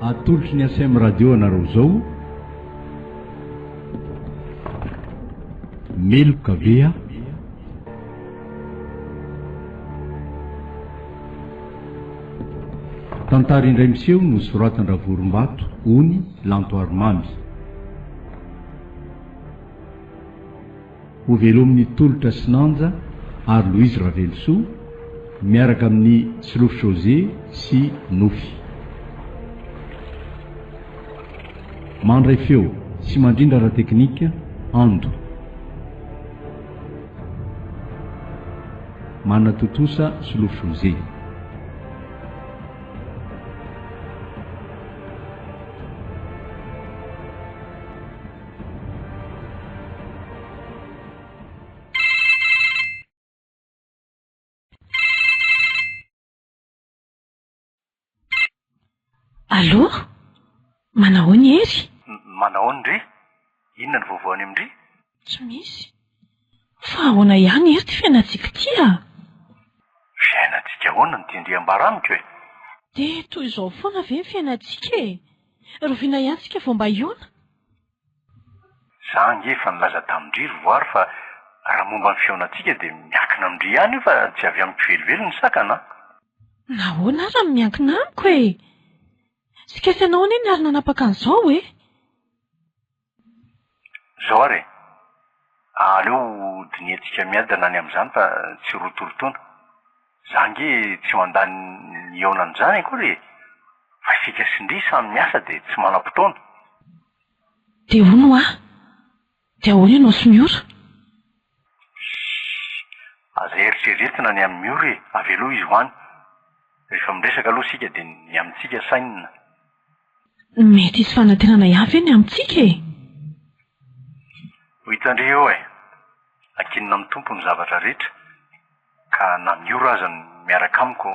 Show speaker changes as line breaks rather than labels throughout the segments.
atolotry ny asm radio anareo zao meloka vea tantara indray miseho no soratandravorom-bato ony lantoaromamy ho velo amin'ny tolotra sinanja ary louise ravelosoa miaraka amin'ny silofo josé sy nofy mandray feo sy mandrindra raha teknika ando manatotosa silofo josé
Allô? Manahoany ery?
Manahoany ndry? Inona ny vaovaony amindry?
Tsy misy. Fa ahoana ihany ery ty fiainantsika ty a?
Fiainantsika ahoana ny tindriam-bara amiko e?
De toy izao foana ve ny fiainantsika e? Roviana ihany tsika vao mba iona?
Za nge efa nilaza tamindry voary fa raha momba ny fiainantsika dia miankina amindry ihany io fa tsy avy amiko velivelo ny sakana.
Nahoana ary amin'ny miankina amiko e? Sikasanao anie ny ary nanapaka an'izao e?
Zao ary aleo diniantsika miadana any amin'izany fa tsy rotorotoana. Za nge tsy mandany ny eona an'izany akory fa isika sindry samy miasa dia tsy manam-potoana.
De hono ah? De ahoana ianao sy miora?
Aza eritreretina ny amin'ny miora e, avelo izy hoany. Rehefa miresaka aloha sika dia ny amintsika sainina.
Mety isy fanantenana ihany ny amintsika e?
Ho hitandre eo e, ankinina amin'ny tompo ny zavatra rehetra ka na miora aza ny miaraka amiko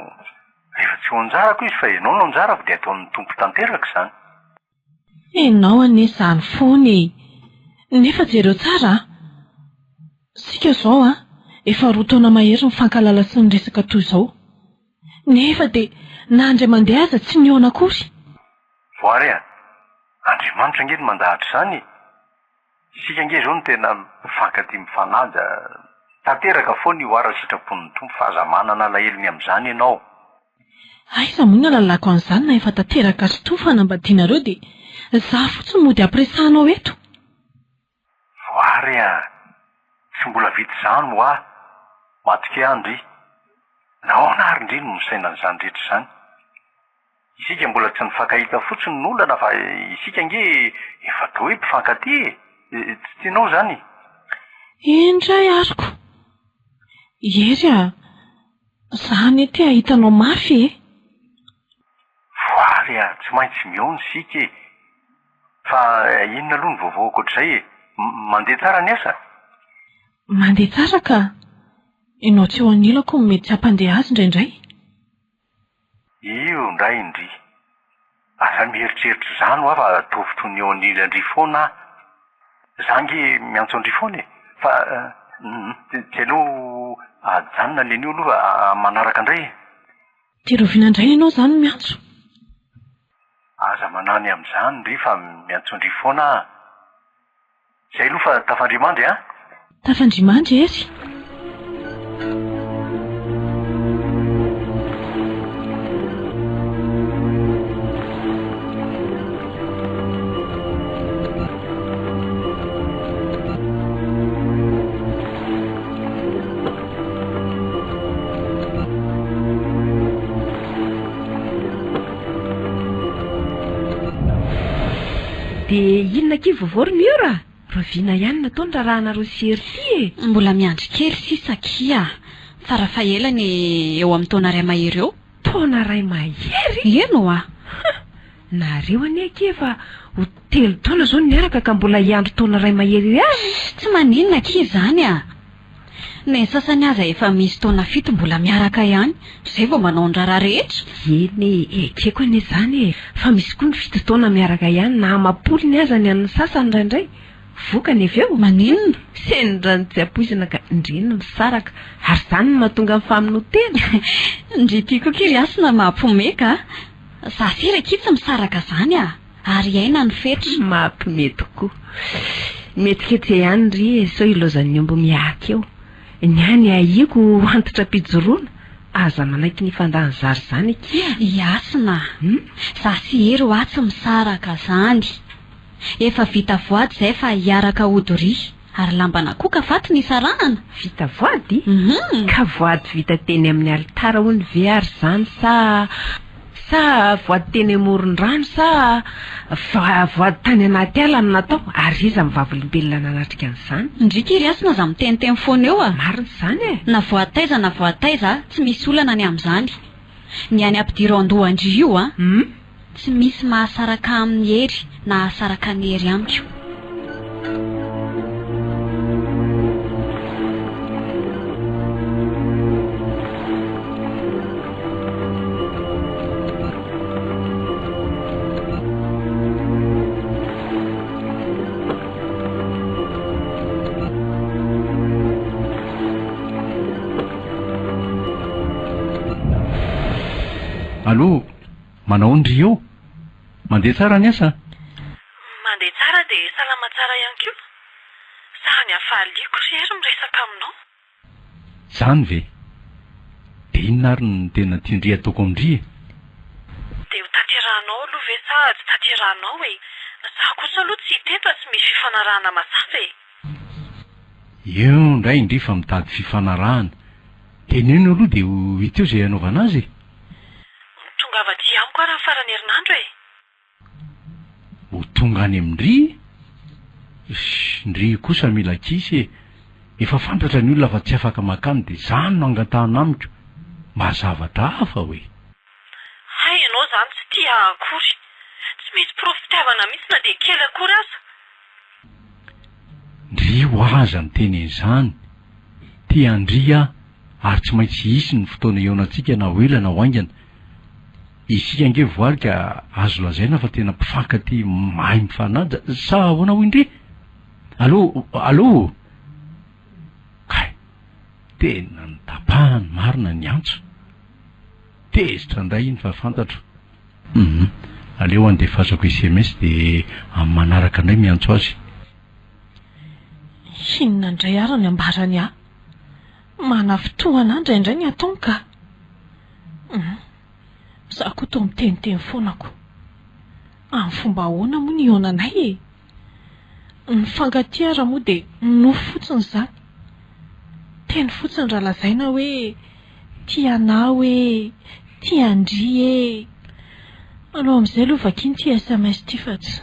rehefa tsy ho anjarako izy fa ianao no anjarako dia ataon'ny tompo tanteraka izany.
Enao anie izany foana e. Nefa jereo tsara sika zao a efa roa taona mahery mifankalala sy ny resaka toy izao. Nefa dia na andray mandeha aza tsy niona akory.
Voary a, Andriamanitra nge no mandahatra izany. Sika nge zao no tena mifankatia mifanaja. Tanteraka foana io ara sitrapon'ny tompo fa aza manana laheliny amin'izany ianao.
Aiza moa ny alalako an'izany na efa tanteraka sy to fanambadianareo dia za fotsiny mody ampiresahanao eto.
Voary a, tsy mbola vita izany ho aho. Matika andry. Nahoana ary indrindra no misaina an'izany rehetra izany. Isika mbola tsy nifankahita fotsiny n'olana fa isika nge efa toa hoe mpifankatia e. Tsy tianao izany.
Indray ariko. Ery a, zany ty ahitanao mafy e.
Voary a, tsy maintsy mihaona sika e. Fa inona aloha ny vaovao akoatr'izay e? Mandeha tsara ny asa?
Mandeha tsara ka. Ianao tsy eo anilako ny mety hampandeha azy indraindray.
Io ndray indry. Aza mieritreritra izany ho afa atovy ny eo an'ilany foana. Za nge miantso andry foana e. Fa tsy aloha ajanona lenio aloha manaraka indray.
Ty roviana indray ianao izany miantso.
Aza manany amin'izany ndry fa miantso andry foana. Zay aloha fa tafandrimandry a?
Tafandrimandry ery.
De inona kivo vory miora? Roviana ihany nataony raha nareo sery ty e.
Mbola miandry kely sisa kia. Farafahelany eo amin'ny taona ray mahery eo.
Taona ray mahery?
Eno a.
Nareo anie efa ho 3 taona zao niaraka ka mbola iandro taona ray mahery ihany.
Tsy maninona kia zany a. Ny sasany aza efa misy taona 7 mbola miaraka ihany. Zay vao manao ny raharaha rehetra.
Eny ekeko anie zany e. Fa misy koa ny 7 taona miaraka ihany na amapolo ny aza ny an'ny sasany indraindray. Vokany avy eo.
Maninona?
Sendrany tsy apoizina ka indrina ny saraka. Ary zany no mahatonga ny faminotena.
Ndry tiako kely asina mahampomeka. Sasireky tsy misaraka zany ary aina ny fetra.
Mampimety tokoa. Mety kety ihany ry sao ilozan'ny ombo miaka eo. Ny any ahiako antitra pijoroana aza manaiky ny fandany zary zany kia.
Iasina. Sasihery ho atsy misaraka zany. Efa vita voady zay fa hiaraka odory ary lambana koa ka faty ny sarahana.
Vita voady? Ka voady vita teny amin'ny alitara hono ve ary zany sa voady teny amoron-drano sa voady tany anaty ala no natao ary iza mivavolombelona nanatrika an'izany.
Ndrika iry Asina za miteniteny foana eo
mariny zany
na voataiza tsy misy olana ny amin'izany. Ny any ampidiro andohandry io tsy misy mahasaraka amin'ny hery na hasaraka ny hery amiko.
Allô, manao ndry eo? Mandeha tsara ny asa?
Mandeha tsara dia salama tsara ihany koa. Sahany hafaliako ry ery miresaka aminao.
Zany ve? Dia inona ary ny tena tiandry ataoko amindry?
Dia ho tanterahanao aloha ve sa tsy tanterahanao e? Zaho kosa aloha tsy hita tsy misy fifanarahana mazava e.
Eo ndray indry fa mitady fifanarahana. Teneno aloha dia ho hita eo izay hanaovana azy.
Tonga avy aty amiko raha farany herinandro e.
Ho tonga any amindry? Ndry kosa mila kisy e. Efa fantatra ny olona fa tsy afaka makany dia izany no angatahana amiko. Mazavatra hafa hoe.
Hay ianao zany tsy tia akory. Tsy misy profitiavana mihitsy na dia kely akory aza.
Ndry ho aza ny teny izany. Tia andry ary tsy maintsy hisy ny fotoana eonantsika na ho ela na ho aingana. Isika ange voary ka azo lazaina fa tena mpifankaty mahay mifanaja sa ahoana ho indry? Allô? Kay, tena ny tapahany marina ny antso. Tezitra ndray iny fa fantatro. Aleo andefasako SMS dia amin'ny manaraka indray miantso azy.
Inona indray ary ny ambarany mana fotoana indraindray ny ataony ka. Zaho koa toa miteniteny foanako. Amin'ny fomba ahoana moa ny onanay e? Ny fankatiara moa dia nofo fotsiny izany. Teny fotsiny raha lazaina hoe tianao e, tiandry e. Aloha amin'izay aloha vakiny tia SMS ty fa tsy.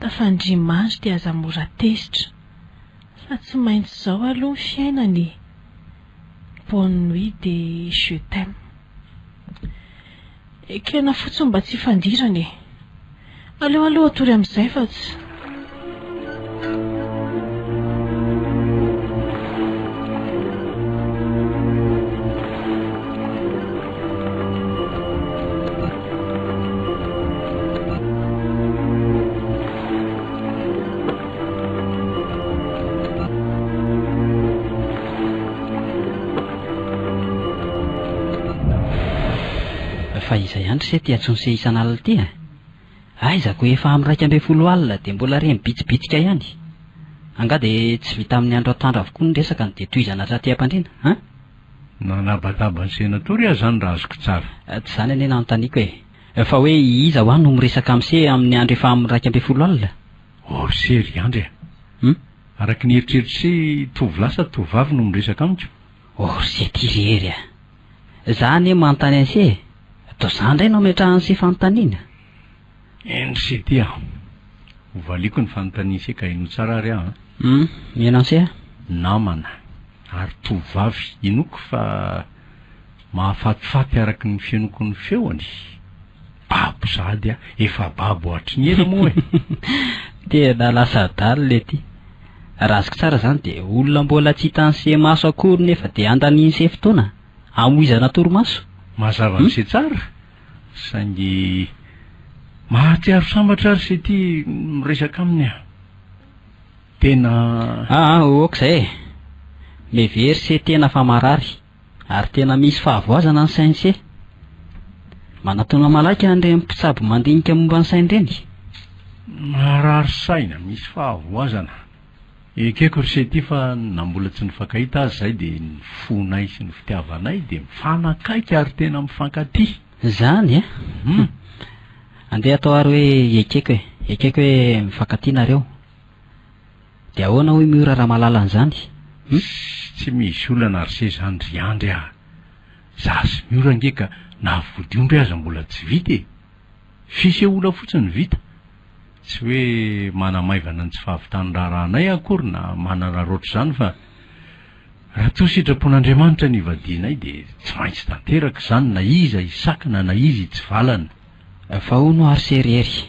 Tafandrimandry dia aza mora tezitra. Fa tsy maintsy izao aloha ny fiainany. Bonne nuit de je t'aime. Ekena fotsiny mba tsy fandirany e. Aleo atory amin'izay fa tsy.
Fa iza ihany se ty atsonse isan'alina ty aizako efa amin'ny 1:10 alina dia mbola reny bitsibitsika ihany. Anga dia tsy vita amin'ny andro atandro avokoa ny resaka dia tohizana hatraty am-pandriana
Nanabataba ny senatory zany raha azoko tsara.
Tsy zany anie nanontaniako e. Fa hoe iza ho any no miresaka amse amin'ny andro efa amin'ny 1:10 alina?
Sery andry araky ny eritreritry tovolahy sa tovavy no miresaka amiko.
Se ty rery za anie manontany anse to za ndray no metrahan'ny se fanontaniana.
Endry ty hovaliako ny fanontaniana se ka ino tsara ary
mena anse
namana ary tovavy inoko fa mahafatifaty araky ny fianoko ny feony. Babo sady efa babo hatry ny ela moa
tena lasa daly le ty. Raha azoko tsara zany dia olona mbola tsy hitany se maso akory nefa dia andaniany se fotoana amoizana torimaso.
Mazava ny se tsara saingy mahatsiaro sambatra ary se ty miresaka aminy tena
okizay mevery se tena fa marary ary tena misy fahavoazana ny sainy se. manatona malaika andre mpitsabo mandinika momba ny sainyreny
marary saina misy fahavoazana ekeko ry sety fa nambola tsy nifankahita azy zay de ny fonay sy ny fitiavanay de mifanakaiky ary tena mifankaty
zany andeha atao ary hoe ekeko hoe mifankatianareo de ahoana hoe miora raha malala an'izany
tsy misy olana ry se zany ry andry za sy miora ngeka na vodiombry aza mbola tsy vita fisehola fotsiny vita tsy hoe manamaivana ny tsy fahavitaniraranay akory na manana roatra zany fa raha toa sitrapon'Andriamanitra ny ivadianay de tsy maintsy tanteraka zany na iza isakana na izy tsy valana
fa hono ary seriery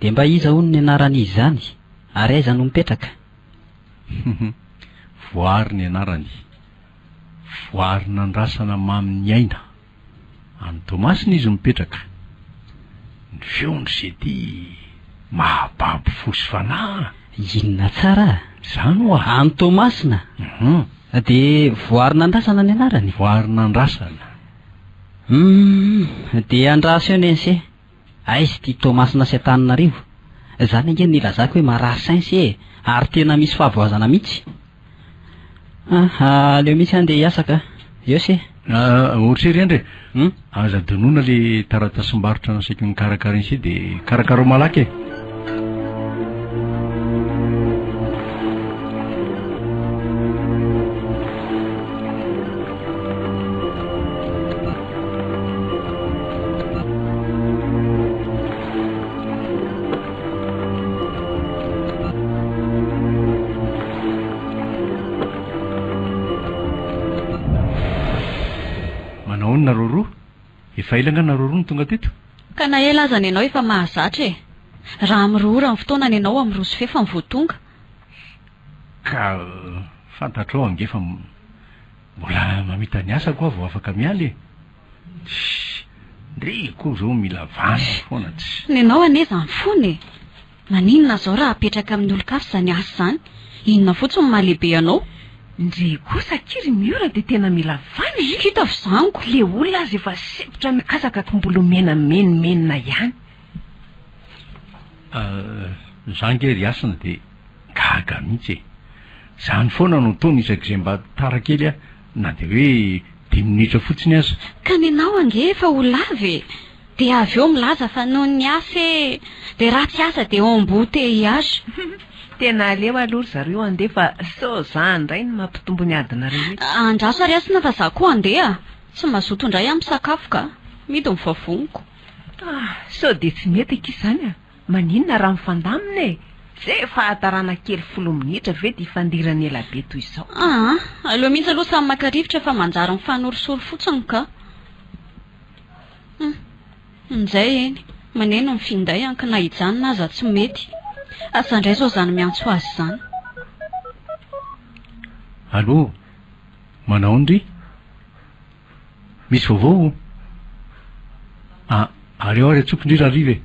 de mba iza hono ny anaran'izy zany ary aiza no mipetraka
voary ny anarany voary nandrasana mamin'ny aina any Tomasina izy mipetraka ny feondry se ty mahababo fosy fanahy
inona tsara
zany oa
any Tomasina de voary nandrasana ny anarany
voary nandrasana
de andraso eo nense aizy ty Tomasina sy Antananarivo zany ange nilazako hoe marary sainsy ary tena misy fahavoazana mihitsy leo mihitsy andeha hiasaka eo se
ohatrery andre aza donona le taratasim-barotra nasaiko ny karakara insy de karakara malaky naroro efa ilanga naroro ny tonga teto
ka na ela aza ny ianao efa mahazatra raha mirora ny fotoana ny ianao amin'ny roso fefa mivoatonga
ka fantatrao angefa mbola mamita ny asa koa vao afaka mialy ndre koa zao mila vany foana tsy
ny ianao aneza ny fony maninona zao raha apetraka amin'ny olo-kafa zany asa zany inona fotsiny mahalehibe anao
ndre kosa kiry miora de tena mila vany
hita fizango
le olona azy efa sepotra mikasaka kombolo mena menimenina ihany
zangery asana de gaga mihitsy zany foana no tony isak'izay mba tarakely na de hoe 10 minitra fotsiny aza
ka ny anao ange efa ho lavy de avy eo milaza fa noho ny asa de raha tsy asa de embouteillage
tena aleo alory zareo andefa so zany ndray ny mampitombo ny adina rehetra
andraso ary asina fa za koa andeha tsy mazoto indray amin'ny sakafo ka midy mivavoniko
so de tsy mety ikizany maninona raha mifandamina zay fahatarana kely 10 minitra ve de ifandirany ela be toy izao
aleo mihitsy aloha samy maka-rivotra fa manjary mifanorosoro fotsiny ka nizay eny maneno mifinday anka na hijanona aza tsy mety asa indray zao zany miantso azy zany
allo manao ndry misy vaovao aleo ary atsopindry rahariva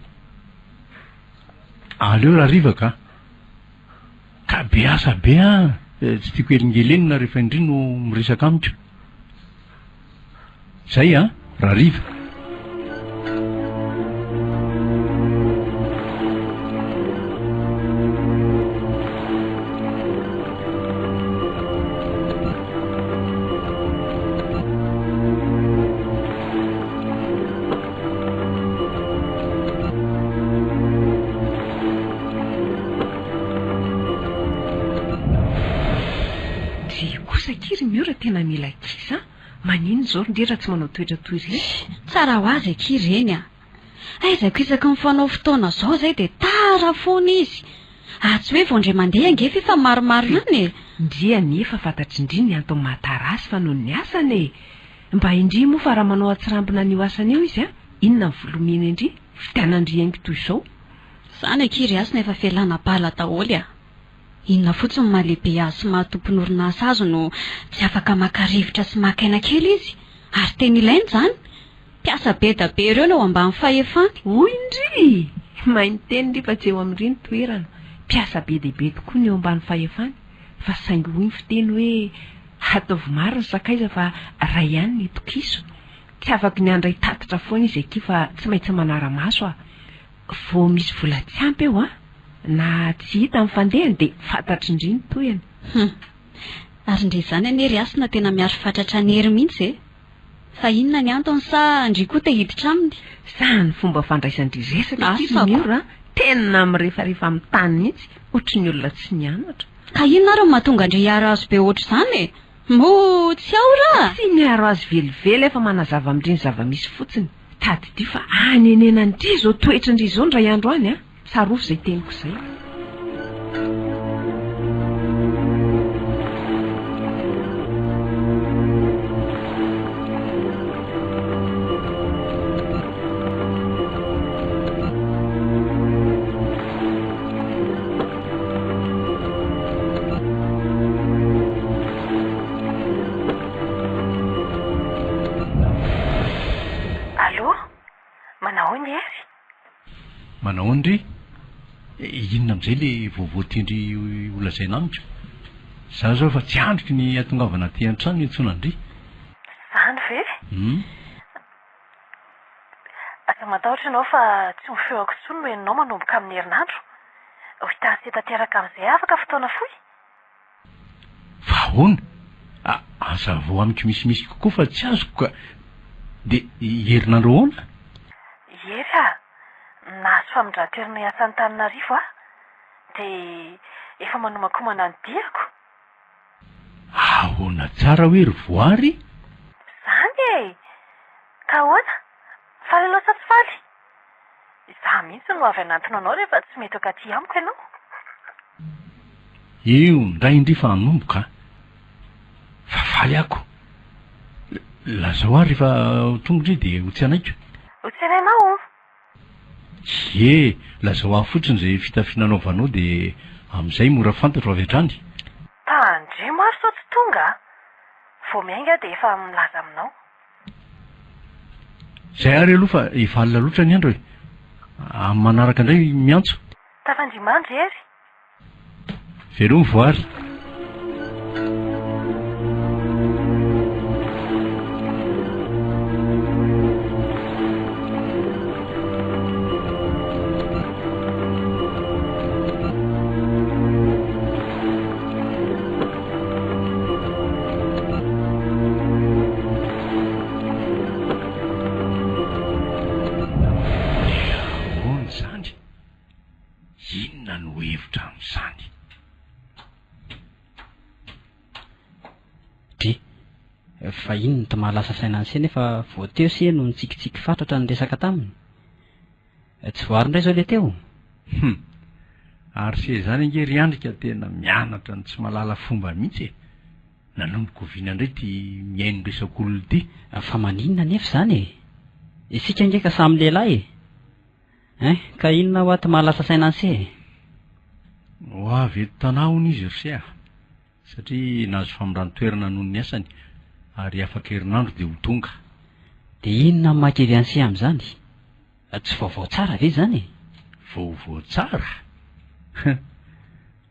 aleo rahariva ka be asa be tsy tiako elingelenina rehefa indri no miresaka amiko zay rahariva
tena mila kisa manino zao ndrera tsy manao toetra toy ireny
tsara ho azy akireny aizako isaka mifanao fotoana zao zay de tara foana izy tsy hoe vao ndray mandeha angefa efa maromaro ihany
ndria nefa fantatry indri ny antony mahatarasy fa noho ny asany mba indri moa fa raha manao atsirambina n'io asany io izy inona mivolomena indri fitianandriangy toy izao
zany akiry asina efa fialana bala daholy inona fotsiny mahalehibe azy sy mahatompony orinasa azy no tsy afaka maka-rivotra sy makaina kely izy ary teny ilainy zany mpiasa be da be ireo no ambany fahefany
hoy indry mainy teny ndri fa tsy eo amin'iriny toerana mpiasa be dehibe tokoa ny eo ambany fahefany fa saingy hoy ny fiteny hoe ataovy maro ny sakaiza fa ray ihany ny tokiso tsy afaka ny andray tatitra foana izy eky fa tsy maintsy manara-maso vao misy vola tsy ampy eo na tsy hita amin'ny fandehany dia fantatry indriny toyany.
Ary ndre izany anie ry asina tena miaro fatratra ny hery mihitsy fa inona ny antony sa ndry koa te hiditra aminy?
Zany fomba fandraisandry resaka miora tena mirefarefa amin'ny tany mihitsy ohatry ny olona tsy nianatra.
Ka inona ary mahatonga ndre hiaro azy be ohatr' izany mo tsy ao raha?
Tsy miaro azy velively efa manazava amindreny zava-misy fotsiny. Tady fa anenena ndry izao toetra ndry izao ndray andro any tsarofa izay teniko izay.
Manao andry inona amin'izay le voavoatindry olazaina amiko za zao fa tsy andriky ny atongavana ty an-trano ny antsona andry.
Zany ve? Asa matahotra ianao fa tsy mifeoako tsony no ianao manomboka amin'ny herinandro ho hitany sy tanteraka amin'izay afaka fotoana foy.
Fa ahoana asa vao amiko misimisy kokoa fa tsy azoko ka dia herinandro ahoana?
Ery nahazo famindran-toerana iasa Antananarivo dia efa manomakomana ny diako.
Ahoana tsara hoe ry voary?
Zany ka ahoana? Faly ianao sa tsy faly? Za mihitsy no avy anantona anao rehefa tsy mety aty amiko ianao.
Eo ndray indry fa hanomboka fa faly ako. Lazao ary rehefa tonga indray dia ho tsy anaiko.
Ho tsy anainao?
Lazao aho fotsiny izay fitafiananaovanao dia amin'izay mora fantatro avy hatrany.
Tandre maro sao tsy tonga vao miainga dia efa milaza aminao.
Izay ary aloha fa efa alina loatra ny andro amin'ny manaraka indray miantso.
Tafandrimandry ery.
Velao ny voary. Inona no hevitra amin'izany?
Fa inona ty mahalasa saina any sena efa voateo se no nitsikitsiky fatratra ny resaka taminy. Tsy voary indray zao le teo.
Ary se zany ange ry andrika tena mianatra ny tsy malala fomba mihitsy nanomboka oviana indray ty miaino resaka olona ty.
Fa maninona nefa zany isika nge ka samy lehilahy ka inona ho aty mahalasa saina anse?
Ho avy eto tanahony izy ry satria nahazo famindran-toerana noho ny asany ary afaka herinandro dia ho tonga.
Dia inona ny makevy anse amin'izany? Tsy vaovao tsara ve zany?
Vaovao tsara?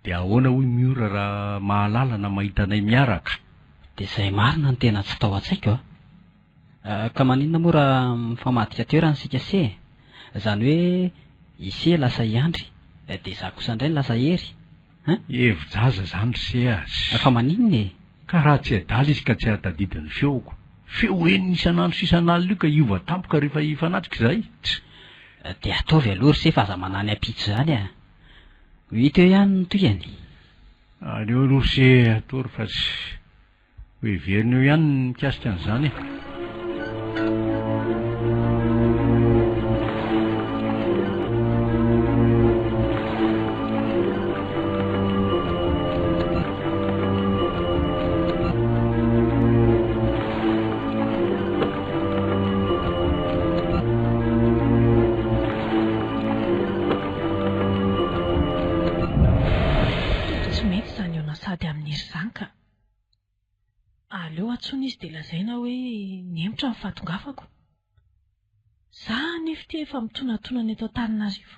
Dia ahoana hoy miora raha mahalala na mahita anay miaraka?
Dia izay marina ny tena tsy tao an-tsaiko ka maninona moa raha mifamadika toerana sika se? Izany hoe ise lasa iandry dia za kosa indray lasa hery.
Hevi-jaza zany ry se azy.
Fa maninona
ka raha tsy adala izy ka tsy ahatadidin'ny feoko. Feo eniny isan'andro sy isan'alina io ka iova tampoka rehefa hifanatrika izay.
Dia ataovy aloha ry se fa aza manany apitso zany hita eo ihany ny toyany.
Aleo aloha se atory fa tsy ho heverina eo ihany ny mikasika an'izany.
Aleo atsony izy dia lazaina hoe nemotra ny fahatongafako. Za nefa ty efa mitonatona eto Antananarivo.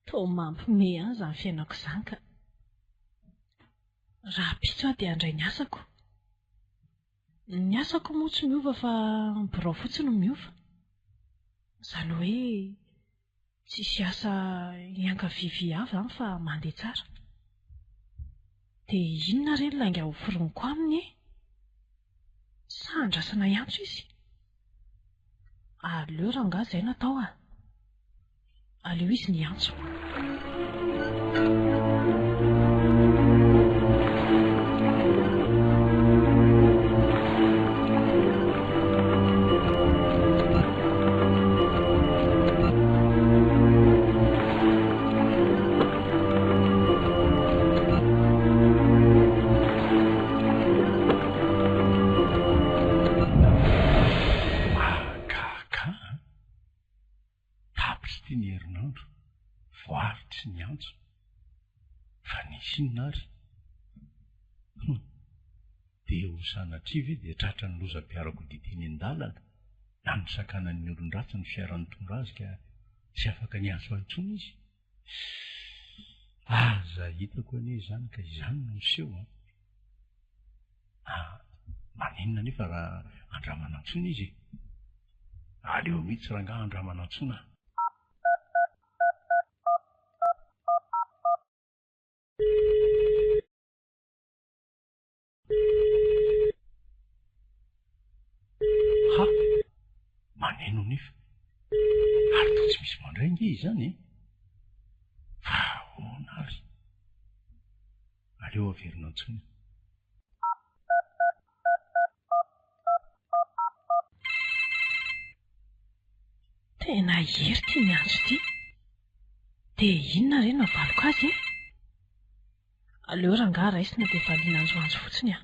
Toa mampime ihany izany fiainako izany ka. Raha pitso aho dia handray ny asako. Ny asako moa tsy miova fa birao fotsiny miova. Izany hoe tsisy asa iankavivy avy zany fa mandeha tsara. Dia inona re ny langa hoforoniko aminy e? Sa andrasana iantso izy? Aleo rangahy izay natao a. Aleo izy ny antso.
Inary dia ho sanatria ve dia tratra ny lozam-piarako didiny an-dalana na ny sakanan'ny olon-dratsy ny fiaran'ny tonga azy ka tsy afaka ny azo antsony izy. Aza hitako anie izany ka izany no miseho maninona nefa raha andramana antsony izy. Aleo mihitsy rangahy andramana antsona. Maneno nefa ary toa tsy misy mandray nge izany fa ahoana ary. Aleo averina antsony.
Tena hery tia miantso ity. Dia inona re navaloko azy e? Aleo rangahy raisina dia valiana anjoanjo fotsiny a.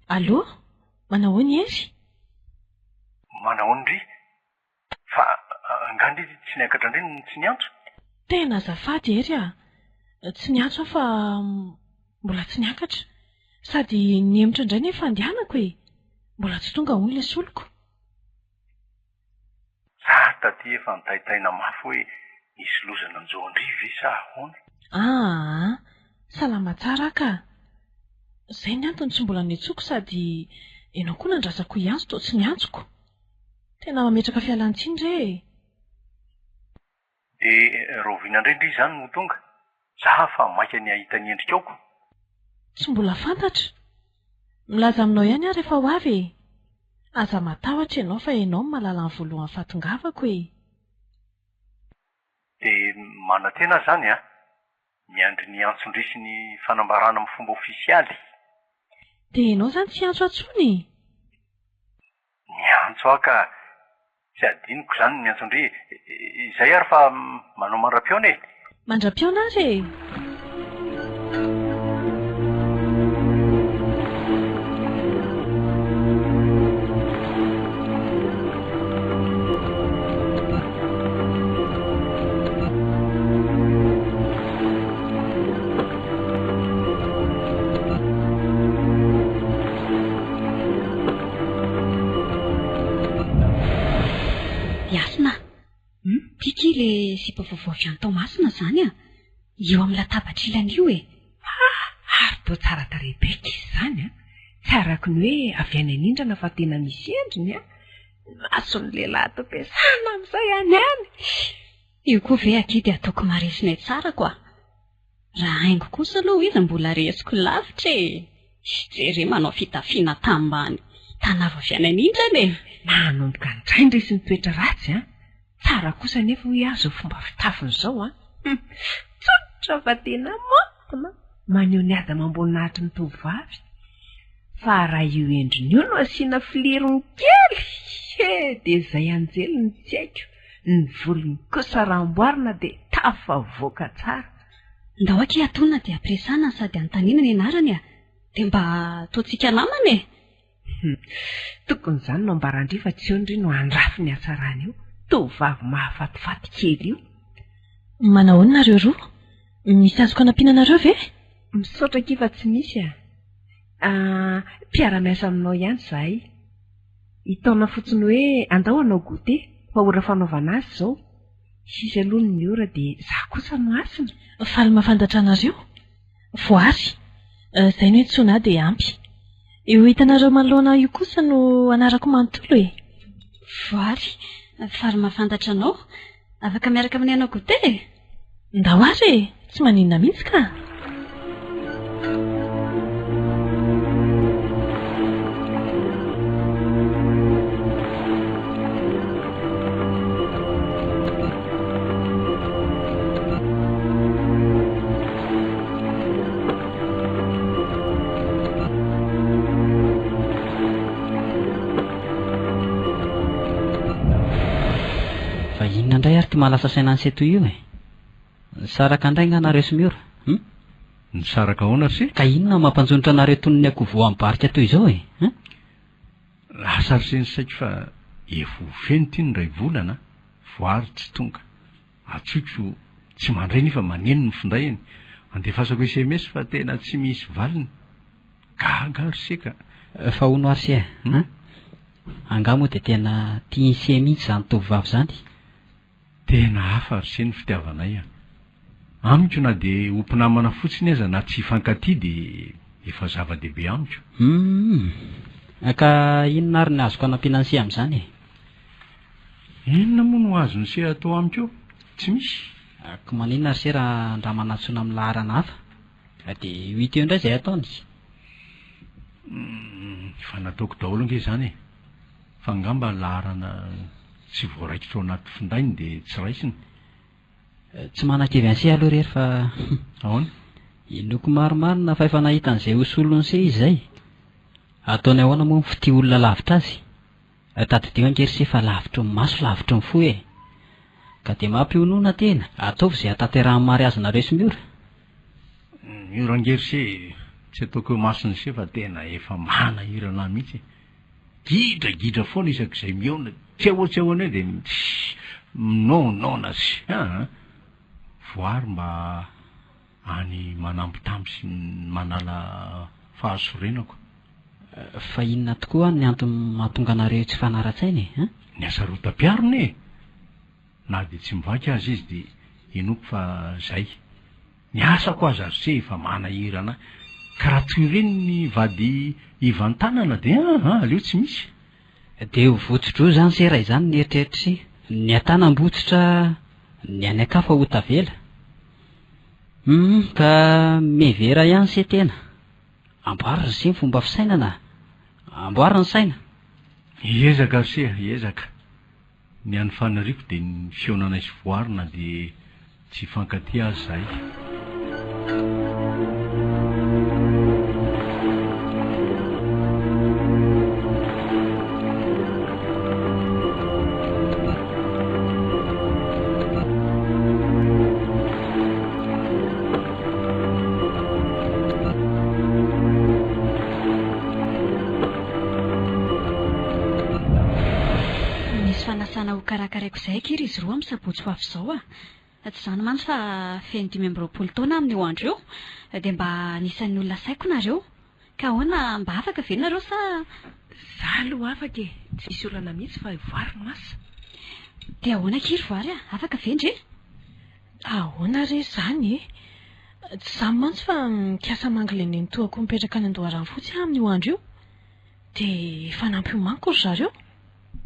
Allo? Manao hoany ezy?
Manao ndry? Fa angandry tsy niakatra indray tsy niantso?
Tena azafady ery a. Tsy niantso fa mbola tsy niakatra. Sady niemitra indray nefa andehanako e. Mbola tsy tonga hoy ilay soloko.
Za taty efa nitaitaina mafy hoe nisy lozana anjoandry ve sa ahoana?
Salama tsara ka. Izay ny antony tsy mbola niantsoko sady ianao koa nandrasako iantso toa tsy niantsoko. Tena mametraka fialan-tsiny re.
Dia roviana indray ndry izany no tonga. Za fa maika ny ahita ny endrikaoko.
Tsy mbola fantatra. Milaza aminao ihany aho rehefa ho avy e. Aza matahotra ianao fa ianao malala ny voalohan'ny fatongavako e.
Dia manantena izany miandry ny antso-ndry sy ny fanambarana amin'ny fomba ofisialy.
Dia ianao izany tsy antso antsony?
Miantso aho ka tsy adiniko izany ny antso-ndry. Izay ary fa manao mandra-piona e.
Mandra-piona ary e. Le sipa vaovavy any Tomasina izany eo amin'ny latabatra ilany io e.
Ary toa tsara tarebeka izy izany tsy araka ny hoe avy any anindrana fa tena misy endriny mason'ny lehilahy tompesana amin'izay any.
Io koa ve akidy ataoko maresina tsara koa. Raha haingo kosa aloha izy mbola resiko lavitra e. Jereo manao fitafiana tambany tanava avy any anindrana e.
Nanomboka nitraindry sy nitoetra ratsy tsara kosa nefa hoe azo fomba fitafiny izao tsotra fa tena matina maneho ny ada mamboninahitry ny tovovavy. Fa raha io endriny io no asiana filirony kely dia izay anjeliny tsy haiko. Ny volony kosa raha amboarina dia tafavoaka tsara.
Ndao aky atoana dia ampiresana sady anontaniana ny anarany dia mba toantsika namana e.
Tokony izany no ambarandry fa tsy eo ndry no andrafy ny hatsarany io. Tovovavy mahafatifaty kely io.
Manao nareo roa? Misy azoko anampianareo ve?
Misaotra kifa tsy misy mpiara-miasa aminao ihany izahay. Hitaona fotsiny hoe andao anao gote fa ora fanaovana azy izao. Sisy aloha ny ora dia za kosa no asina.
Faly mahafantatra anareo? Voary. Izay no hoe tsona dia ampy. io hitanareo manoloana io kosa no anarako manontolo e.
Voary fary mahafantatra anao afaka miaraka amin'ny anao gote
ndahoary e tsy maninona mihitsy ka.
Inona indray ary ty mahalasa saina ny seto io e. Nisaraka indray nganareo sy miora
Nisaraka ahoana sy?
ka inona mampanjonitra anareo tonony akovo ambarika toy izao e.
Lasa ry seny saiko fa efa feno ty ny ray volana voary tsy tonga atsotro tsy mandray nefa maneno ny findrayany andefasako SMS fa tena tsy misy valiny gaga ry seka.
Fa hono ary sy anga moa dia tena tia se mihitsy izany tovovavy izany.
Tena hafa ry se ny fitiavanay amiko na dia ompinamana fotsiny aza na tsy fankaty dia efa zava-dehibe amiko.
Ka inona ary ny azoko hanampiana ny se amin'izany e.
Inona moa no azo ny se atao amiko eo? Tsy misy.
Ko maninona ry se raha manatsona amin'ny laharana hafa dia io ito indray izay ataony.
Fa nataoko daholo ange izany e. Fa ngamba laharana tsy voaraikitra ao anaty findainy dia tsy raisiny.
Tsy manan-kevy an'se aloha rery fa
ahoana?
Inoko maromaro na fa efa nahita an'izay hosolony se izy izay. Ataony ahoana moa fity olona lavitra azy. Tadidio angery se fa lavitry ny maso lavitry ny fo e. Ka dia mampionoana tena ataovy izay hatanterahany mary azy nareo sy miora.
Miora angery se tsy ataoko eo masony se fa tena efa manahirana mihitsy. Gidragidra foana isak'izay miona tsy ahoana dia minaonana sy voary mba any manambitamby sy manala fahasorenako.
Fa inona tokoa ny antony mahatonga anareo tsy fanara-tsaina e.
Ny asa rotam-piarona e. Na dia tsy mivaky azy izy dia inoko fa zay ny asako aza ry se efa manahirana ka raha toy ireny ny vady ivan-tanana dia aleo tsy misy.
Dia ho votsotro io izany se raha izany ny eritreritra sy ny antanam-botsitra ny any akafa ho tavela. Ka mevera ihany se tena amboary ry se ny fomba fisainana amboary ny saina.
Hiezaka ry se hiezaka ny an'ny faniriako dia ny fionanay sy voarina dia tsy fankaty azy izay.
Fanasana ho karakaraiko izay kiry izy roa amin'ny sabotsy ho avy izao tsy izany mantsy fa feno 5 taona amin'ny ho andro eo dia mba anisan'ny olona saiko nareo ka ahoana mba afaka ve nareo sa
Za aloha afaka e tsy misy olana mihitsy fa voary no masa.
dia ahoana kiry voary afaka ve ndre?
Ahoana re izany e tsy izany mantsy fa mikasa mangileny ny toako mipetraka any Andoharany fotsy amin'ny ho andro io dia efa nampiomaniko ry zareo.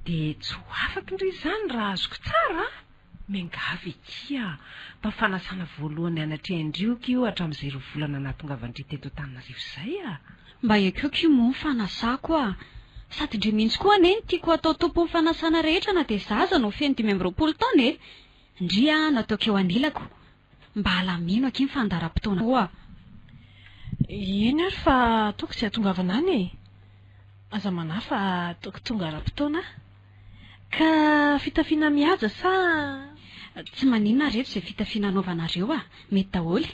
Dia tsy ho afaka indray izany raha azoko tsara miangavy kia mba fanasana voalohany anatrehindrioka io hatramin'izay roa volana nahatongavandry teto Antananarivo izay
mba ekeoko io moa ny fanasako sady indray mihitsy koa ane tiako atao tompon'ny fanasana rehetra na dia zaza no feno 5 taona e indri nataoko eo anilako mba halamino aky ny fandaram-potoana koa.
Eny ary fa ataoko tsy hatongavana any e aza manahy fa ataoko tonga ara-potoana ka fitafiana mihaja sa
tsy maninona rehetra izay fitafiana anaovanareo mety daholo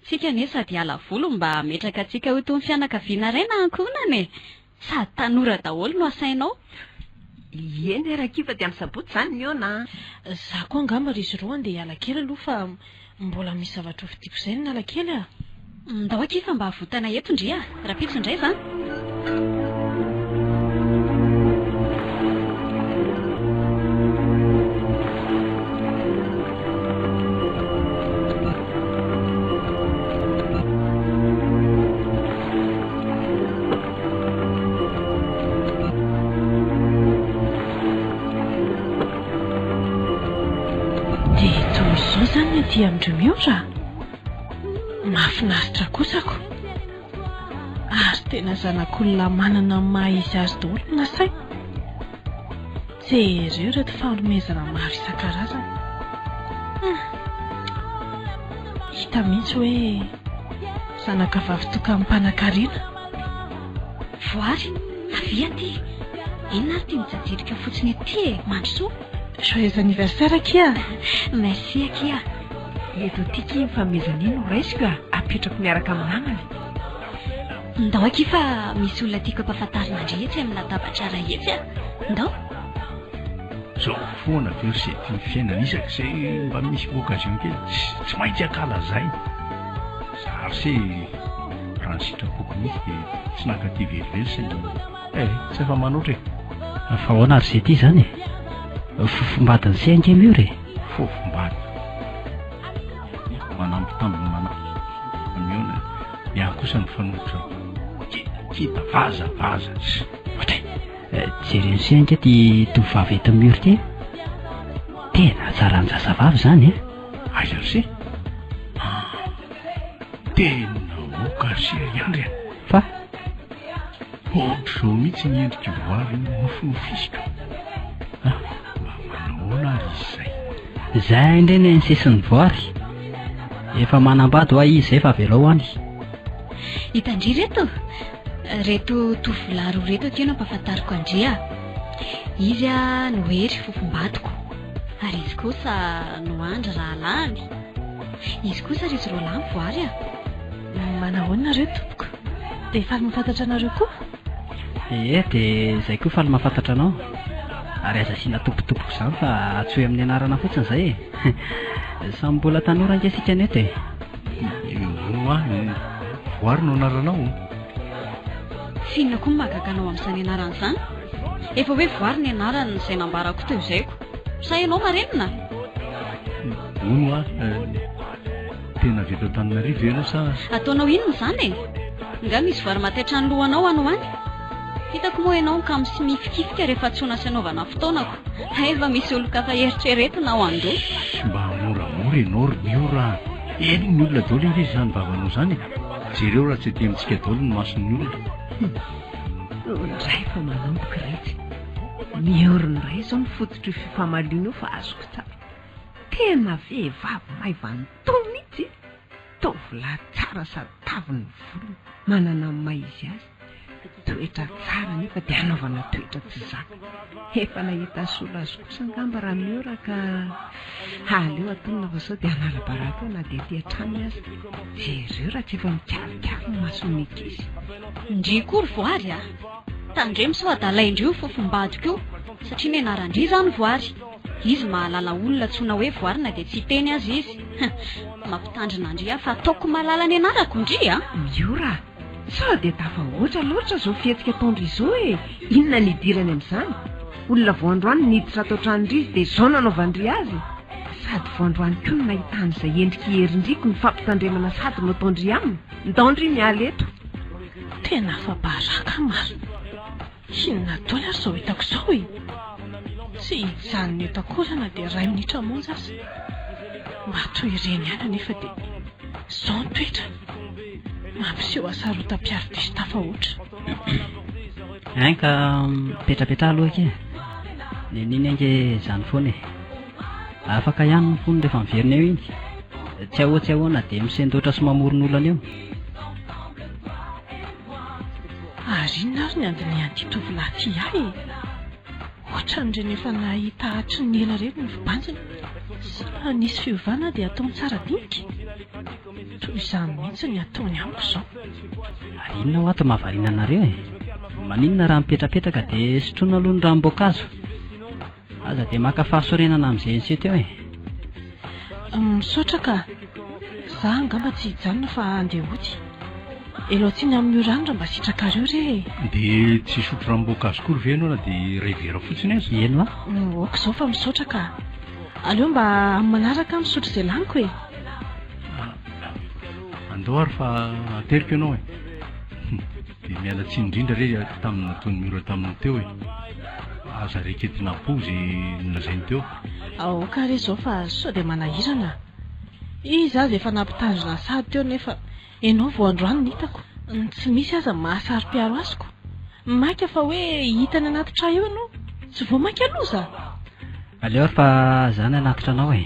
tsika ane sady ala volo mba metraka atsika ho toy ny fianakaviana iray na ankonana e sady tanora daholo no asainao.
Eny rakiva dia amin'ny sabotsy izany miona.
Za koa angamba ry izy roa andeha hiala kely aloha fa mbola misy zavatra hovidiko izay ny ala kely
ndao akifa mba havotana eto ndry rapitso indray izany.
izany ny aty amin'ireo miora mahafinaritra kosako ary tena zanak'olona manana maha izy azy daholo na say jereo reto fanomezana maro isan-karazany hita mihitsy hoe zanaka vavy toka amin'ny mpanankarena.
Voary avy aty inona ary tia mijajirika fotsiny aty mandrosoa.
Joyeux anniversaire Kia.
Merci Kia.
Eto tiky mifamezanino raisiko apetrako miaraka amin'ny namany.
Ndao aky fa misy olona tiako ampahafantarina andrehetsy amin'ny latabatra rahetsy ndao
zao foana versety ny fiainana isaka izay mba misy occasion kely tsy maintsy akala zay zary se raha ny sitrapoko mihitsy dia tsy nakaty veriversany tsy efa manoatra
fa ahoana ary zay ty zany fofombadiny sy ange mio re
fofombady manampy tambiny manampy miona iany kosa ny fanotra kita vaza ohatray
jereny sy ange ty tovavy eto miory ty tena zarany zasavavy zany
aiza se tena okazia ihany reny
fa
ohatr'izao mihitsy ny endriky voary nofinofisika manahoana ary izy
zay ndreny ny sesiny voary efa manambady hoa izy zay fa velao any
hitandry reto tovolahy roa reto aty no ampahafantariko andria izy no hery fofombadiko ary izy kosa no andra raha lany izy kosa ry izy roa lahy voary
manahoana reo tompoko dia faly mahafantatra anareo koa
dia zay koa faly mahafantatra anao ary aza siana tompotompoko izany fa tsy hoe amin'ny anarana fotsiny zay samy mbola tanora angesika aneto
voary no anaranao
finona koa mahagaga anao amin'izany anarana izany efa hoe voary ny anarany izay nambarako teo izayko sa ianao marenina
ono tena veto Antananarivo ianao sa
ataonao inona izany nga misy voary mataitra ny lohanao anao any hitako moa ianao nkamy sy mifikifika rehefa tsona sy anaovana fotoanako efa misy olo-kafa eritreretina ao ando
mba moramora ianao ry miora eny ny olona daolo izy izany bavanao zany jereo raha tsy te amintsika daolo ny mason'ny olona
ndray fa manomboka retsy miorony ray zao ny fototry fifamaliana io fa azoko tsara tena vehivavy maivany tony mihitsy tovolahy tsara sady taviny volo manana maizy azy toetra tsara nefa dia anaovana toetra tsy zaka efa nahita sola azy kosa angamba raha mioraka aleo atonina fa sao dia anala-baraka eo na dia ty hatrany azy jereo raha tsy efa mikarikary ny mason'ny ankizy
ndry kory voary tandremo sao adalaindrio fofombadiko io satria ny anarandry zany voary izy mahalala olona tsona hoe voary na dia tsy teny azy izy mampitandrina andry fa ataoko mahalala ny anarako ndry
miora sao dia tafa ohatra loatra zao fihetsika ataondry izao inona nidirany amin'izany olona voandroany niditra atao tranondry izy dia zao nanaovandry azy sady voandroany koa no nahitany izay endriky herindriko ny fampitandremana sady no ataondry aminy ndaondry miala eto
tena fa baraka maro hinona daoly ary zao hitako izao tsy hijanony eto akorana dia 2 minitra monja azy mba toy ireny ihany anefa dia zao ny toetra mampiseho asarotam-piary-diso tafahoatra
anka petrapetra aloha ke neniny ange zany foana afaka ihany ny fony rehefa miverina eo iny tsy ahoana dia misendoatra sy mamoron'olana eo
ary inona ary ny andiny anty tovolahy ty ahy ohatran'ireny efa nahita hatry ny ela reny ny fibanjiny sy nisy fiovana dia ataony tsara dinika toy izany mihitsy ny ataony amiko izao
ary inona ho ato mahavariana anareo maninona raha mipetrapetraka dia sotroina aloha ny ranom-boankazo aza dia maka fahasorenana amin'izay nysety eo
misaotra ka za angamba tsy hijanona fa andeha ody eloatsiny amin'ny orano raha mba sitrakareo re
dia tsy sotro ranom-boankazo kory ve ianao na dia ray vera fotsiny azy
eno
oka izao fa misaotra ka aleo mba amin'ny manaraka misotro izay laniko
andao ary fa ateriko ianao dia miala tsy indrindra re tamin'ny nataony miora tamin'ny teo aza reketina bozy nolazainy teo
aoka re izao fa sao dia manahirana izy azy efa nampitandrina sady teo nefa ianao vao androany ny hitako tsy misy aza mahasary-piaro azoko maika fa hoe hitany anaty tra eo ianao tsy vao maika aloza
aleo fa zany anatitra anao e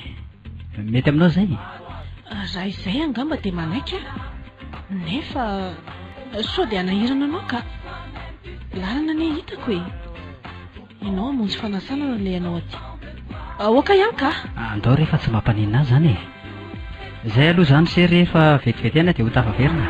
mety aminao zay
raha izay angamba dia manaika nefa sao dia anahirana anao ka lalana ny hitako e ianao amonjy fanasana no le anao aty oka ihany ka
andao rehefa tsy mampanina azy zany e zay aloha zany se rehefa vetivety aina dia ho tafaverina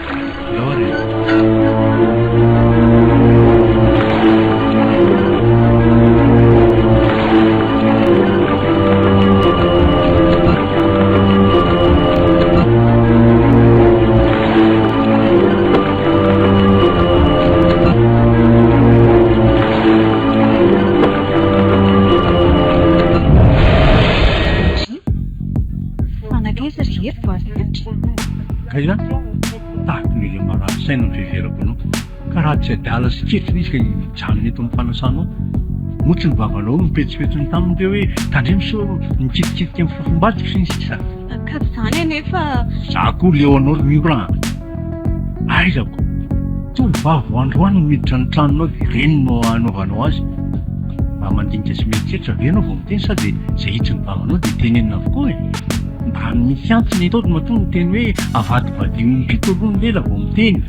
kaiza tahaka nyle marasaina ny fiverako anao ka raha tsy adala sy ketriny izy ka hijanona eto amin'ny fanasanao motsy ny vavanao mipetsipetsony taminy teo hoe tandremiso mikitikitiky amin'ny fofombatiko sy ny sisa
ka zany nefa
za koa leo anao miora aizako tovavy androany miditra ny tranonao dia reny no anaovanao azy mba mandinika sy mieritreritra venao vao miteny sady zay hitsy ny vavanao dia tenenina avokoa e mba misy antsiny atao ty matonga teny hoe avadivadimy mpito aloha lela vao miteny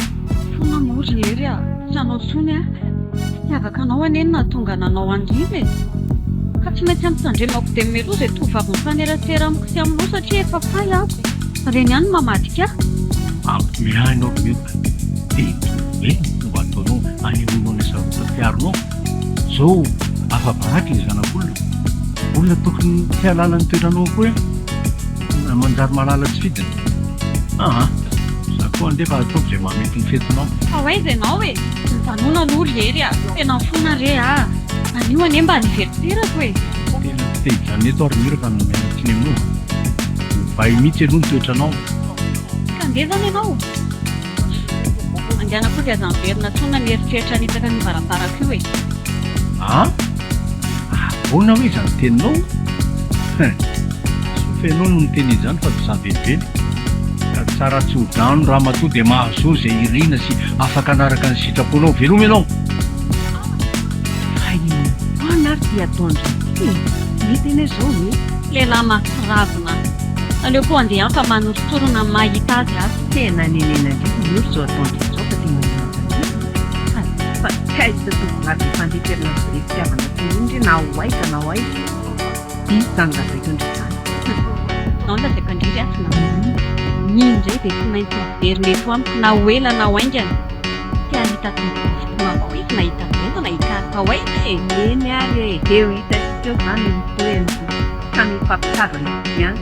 fonamory ery a sanao tsony a miavaka anao anenina tonga nanao andriny e ka tsy maintsy ampitandremako dia melo zay tovavy mifaneratera amiko sy aminao satria efa fay ako reny ihany mamadika
ampimehainao meta dia tonga ataonao anemonao ny sarota-piaronao zao afa-baraky le zanak'olona tokony fialalany toeranao koa e manjary malala tsy fidiny za koa andefa ataoko zay mamety ny fetinao
awaiza ianao e nytanona n'olo ery a tena mifona re a anio ane mba niveriterako e
tena tezany eto arymiraka no mianatsiny aminao vai mihitsy aloha ny toetranao
ka andezany ianao andiana koa dia aza miverina tsona mieritreritra nitaka ny varavarako io e
ahoana hoe zany teninao fenao no niteny izany fa tsy zavevely ka tsara tsy hodano raha matoa dia mahazo zay irina sy afaka anaraka ny sitraponao veloma ianao
ay hoanary dia ataon'izay miteny zao hoe
lehilahy makiravina aleo koa andeha any fa manorotorona mahita azy azy
tena nenena ndriko miory zao ataon'izay zao fa tia manao fa kaiza tovavy fandeferina zay fitiavana toindry na ho aiza na ho aiza izanga zaiko ndrikany
nao la zay kandriry atsina nino zay dia tsy maintsy miverina eto amiko na hoela na ho aingana tia hitako fotoana avao izy na hita vento na hikarika ho aina e
eny ary e eo hitasika eo zany mitoeniko ka mifampitazana ihany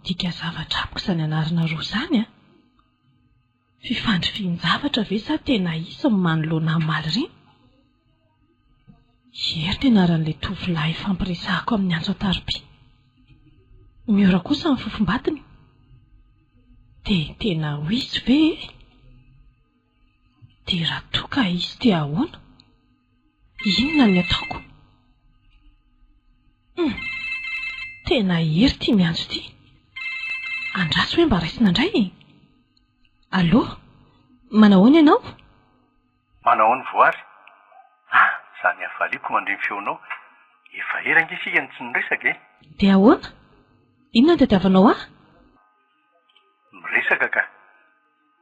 midika zavatra amiko zany anarina roa zany a fifandrifian-javatra ve sa tena isa manoloana maly reny ery tena ran'ilay tovolahy fampiresahako amin'ny antso atarobia miora kosa ny fofombatiny dia tena ho izy ve dia raha toka izy tia ahoana inona ny ataoko tena ery tia miantso ity andraso hoe mba raisina indray allo manahoana ianao
manahoany voary zany afaliako mandreny feonao efa erangesikany tsy niresaka e
dia ahoana inona ny tadiavanao ahy
miresaka ka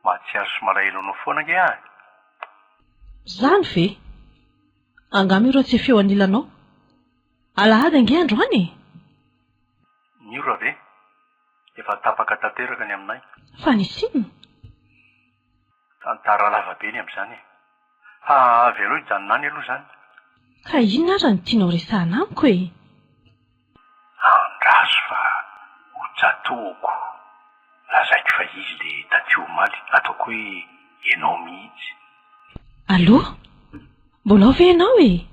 mahatsiaro sy malahelo anao foana nge ahy
zany ve angamy iro tsy feo anilanao alahady ange androany
miora ve efa tapaka tanteraka ny aminay
fa nisinona
tantara lavabe ny amin'izany avy aloha hijanonany aloha zany
ka inona ary ny tianao resahana amiko e
andraso fa hojatoko lazaiko fa izy le taty omaly ataoko hoe ianao mihitsy.
aloha mbola ao ve ianao e?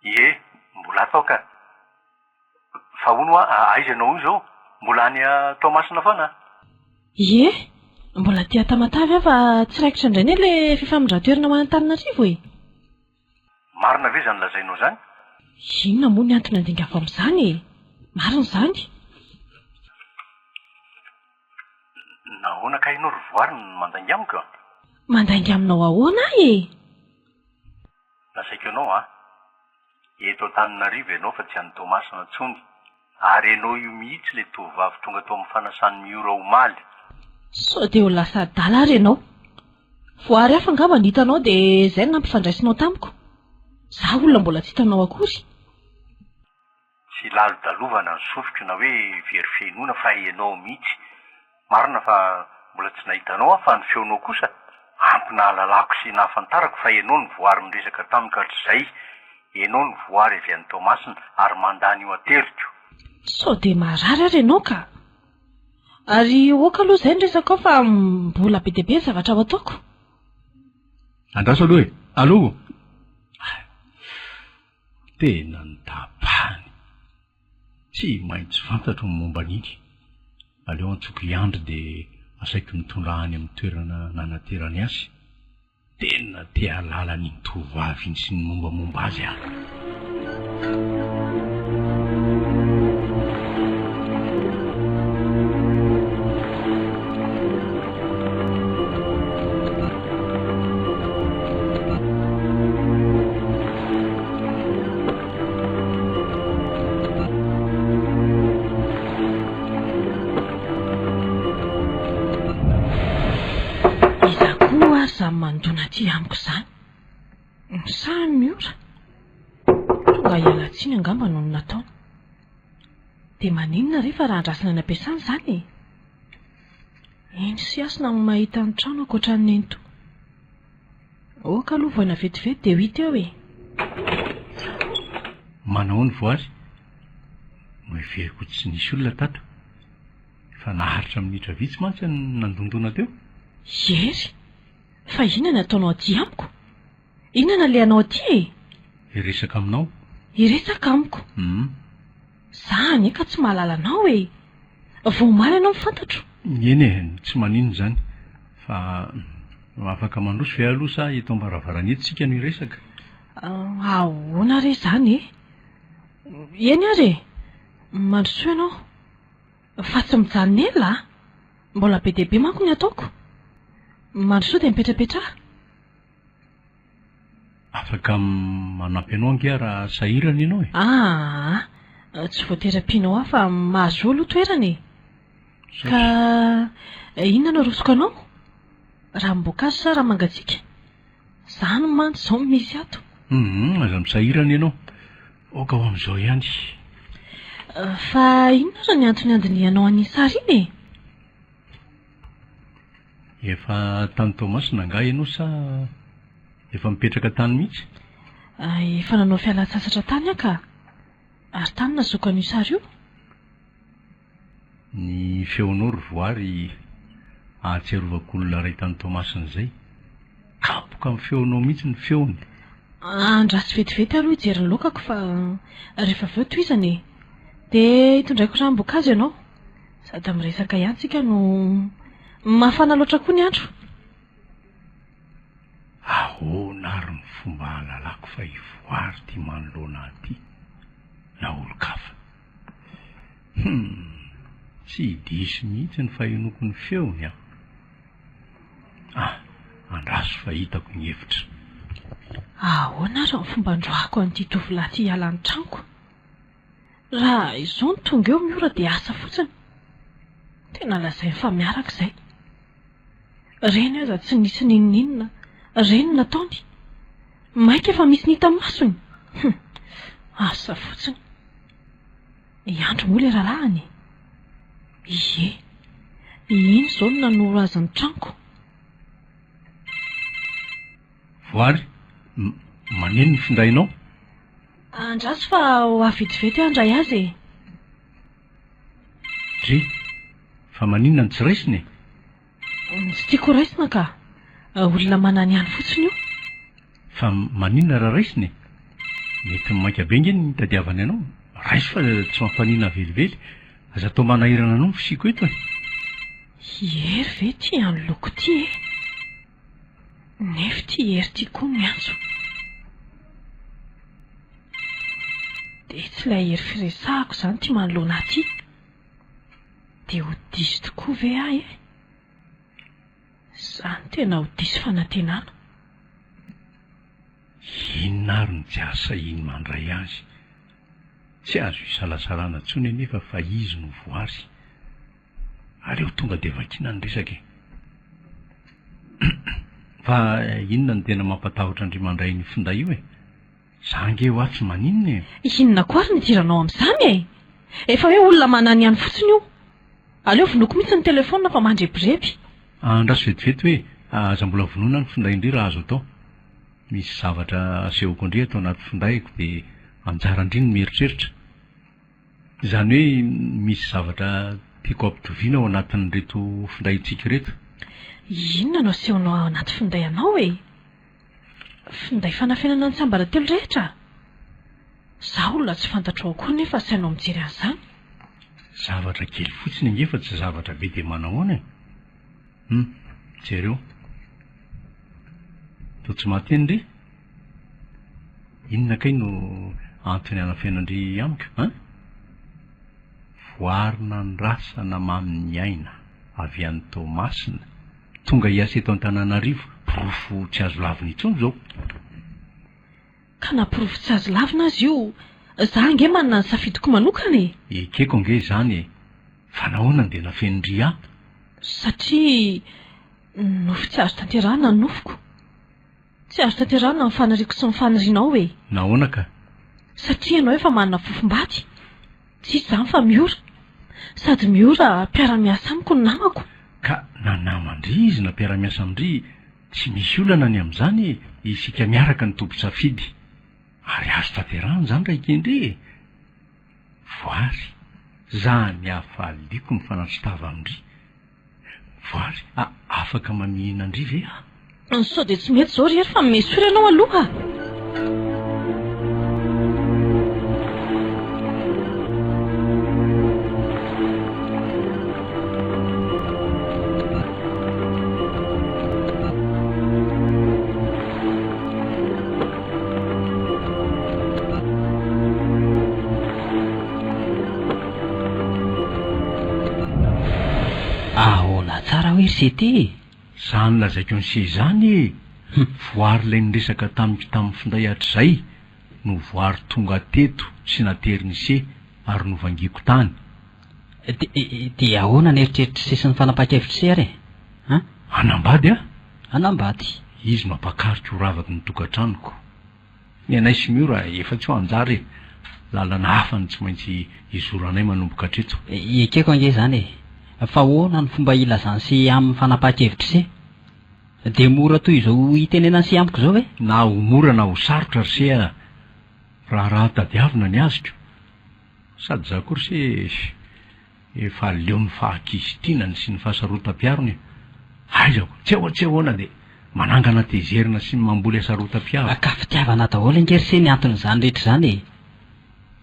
Ie, mbola atao ka. Fa ono aiza ianao io zao? Mbola any Tomasina foana?
Ie, mbola tia tamatavy aho fa tsy raikitra indray ne le fifamondratoerana manantananarivo e.
Marina ve zany lazainao zany?
Inona moa ny antony andinga avy amin'izany e? Marina izany.
Nahoana ka ianao rovoary no mandainga amiko?
Mandainga aminao ahoana e?
Lazaiko ianao eto Antananarivo ianao fa tsy any Tomasina intsony. Ary ianao io mihitsy le tovovavy tonga tao amin'ny fanasany miora omaly.
Sao dia ho lasa adala ary ianao. Voary hafa angamba ny hitanao dia izay no nampifandraisinao tamiko. Zaho olona mbola tsy hitanao akory.
Tsy lalo-dalovana ny sofiko na hoe very fiainona fa ianao mihitsy. Marina fa mbola tsy nahitanao fa ny feonao kosa ampy nahalalako sy nahafantarako fa ianao ny voary miresaka tamiko hatr'izay. Ianao ny voary avy any Tomasina ary mandany io ateriko.
Sao dia marary ary ianao ka. Ary oka aloha izay ny resaka ao fa mbola be dia be ny zavatra ao ataoko.
Andraso aloha e. Aloha. Tena ny tapahany. Tsy maintsy fantatro ny momba an'iny. Aleo antsoko iandro dia asaiko mitondra any amin'ny toerana nanaterany azy. Tena tea lalany tovovavy iny sy ny mombamomba azy aho.
Mandona aty amiko izany. Samy miora. Tonga hialatsiny angamba no nataony. Dia maninona rehefa raha andrasana ny ampiasana izany e? Eny sy asina amin'ny mahita ny trano ankoatra ny ento. Oka aloha voana vetivety dia ho hita eo e.
Manao ny voary? Miveriko tsy nisy olona tato. Fa naharitra minitra vitsy mantsy nandondona teo.
Yery. Fa inona nataonao aty amiko? Inona nalehanao aty e?
Iresaka aminao.
Iresaka amiko? Zaho eka tsy mahalala anao e. Vao omaly ianao mifantatro.
Eny e, tsy manino izany. Fa afaka mandroso ve aloha sa eto am-baravarana eto tsika no iresaka?
Ahoana re izany e? Eny ary e. Mandroso ianao. Fa tsy mijanona ela. Mbola be dia be manko ny ataoko. Mandroso dia mipetrapetraha.
Afaka manampy anao ange raha sahirana ianao e.
Tsy voateram-pianao aho fa mahazo olo toerana e. Ka inona no rosoko anao? Raha miboakazo sa raha mangatsiaka? Zaho no mantsy izao misy ato.
Aza misahirana ianao. Oka ho amin'izao ihany.
Fa inona raha ny antony andinianao an'iny sary iny e?
Efa tany Tomasina nga ianao sa efa mipetraka tany mihitsy?
Efa nanao fialan-tsasatra tany aho ka. Ary tany nazokan'io sary io.
Ny feonao rovoary ahatsiarovako olona ray tany Tomasina izay. Kapoka amin'ny feonao mihitsy ny feony.
Andrasy vetivety aloha hijery ny lokako fa rehefa avy eo toizana e. Dia hitondraiko ranom-boankazo ianao. Sady miresaka ihany tsika no mafana loatra koa ny andro.
Ahoana ary ny fomba halalako fa ivoary ty manoloana aty na olo-kafa. Tsy diso mihitsy ny fahenoko ny feony aho. Andraso fa hitako ny hevitra.
Ahoana ary ny fomba androako an'ity tovolahy ty hiala ny tranoko? Raha izao ny tonga eo miora dia asa fotsiny. Tena lazainy fa miaraka izay. Reny aza tsy nisy ninninina. Reny nataony. Maika efa misy nita masony. Asa fotsiny. Iandro moa le ralahany. Ie. Iny izao no nanoro azy ny tranoko.
Voary, maneno ny findainao?
Andraso fa ho avitivety andray azy e.
Dre, fa maninona ny tsy raisiny
tsy tiako raisina ka olona manany ihany fotsiny io
fa maninona raha raisiny mety mainka be nge ny tadiavany anao raisy fa tsy mampanina velively aza atao manahirana anao ny fisiko eto e
hiery ve ty any loko ty e nefa ty hery ty koa miantso de tsy ilay hery firesahako izany ty manoloana ty de ho diso tokoa ve ahy e izany tena ho diso fanantenana
inona ary ny tsy asa iny mandray azy tsy azo isalasarana ntsony nefa fa izy no voary aleo tonga de vakina ny resaka fa inona ny tena mampatahotra andrimandray ny finday io e zange ho atsy maninona e
inona koa ary nidiranao amin'izany e efa hoe olona manany ihany fotsiny io aleo vonoko mihitsy ny telefona fa mandrebireby
andraso vetivety hoe aza mbola vonona ny finday indri raha azo atao misy zavatra asehoko indri atao anaty findaiko de anjara indri ny mieritreritra izany hoe misy zavatra tiako ampitoviana ao anatin'reto findayntsika reto
inona no asehonao ao anaty finday anao e finday fanafenana ny tsambaratelo rehetra zaho olona tsy fantatro ao koa nefa sainao mijery an'izany
zavatra kely fotsiny angefa tsy zavatra be de manahoana e jereo to tsy mateny ndre inona kay no antony anafenandry amika voarina ny rasana mamin'ny aina avy an'ny Tomasina tonga hiasa eto an-Tananarivo porofo tsy azo lavina intsony zao
ka naporofo tsy azo lavina azy io za nge manana ny safidiko manokana e
ekeko nge zany e fa nahoana de nafenindry ahy
satria nofo tsy azo tanterahana ny nofoko tsy azo tanterahana ny fanariko sy ny fanarinao e
nahoana ka
satria ianao efa manana fofom-bady tsisy zany fa miora sady miora mpiara-miasa amiko ny namako
ka na namandry izy na mpiara-miasa amindry tsy misy olana ny amin'izany isika miaraka ny tompo-tsafidy ary azo tanterahana zany raha ikendre voary za ny afaliko ny fanatrotava amindry voary afaka mamihina andry ve
sao de tsy mety zao rehery fa mesory ianao aloha
ahoana tsara hoe ry sety
zany lazaiko ny se zany e voary lay ny resaka tamiko tamin'ny finday hatr'izay no voary tonga teto sy natery ny se ary novangiko tany
de ahoana ny eritreritra se sy ny fanapa-kevitra se ary
anambady
anambady
izy mampakarika ho ravaky ny tokantranoko ny anay sy miora efa tsy ho anjary lalana hafany tsy maintsy izoranay manomboka hatreto
ekeko ange zany e fa hoana ny fomba ilazany se amin'ny fanapa-kevitra se de mora toy izao itenenany se amiko zao e
na ho mora na ho sarotra ry se raha tadiavina ny azoko sady za kory se efa leo ny fahakisitinany sy ny fahasarotam-piarony aizako tsy ahoana de manangana tezerina sy ny mamboly asarotam-piaro
ka fitiavana daholo angery se ny anton'izany rehetra zany e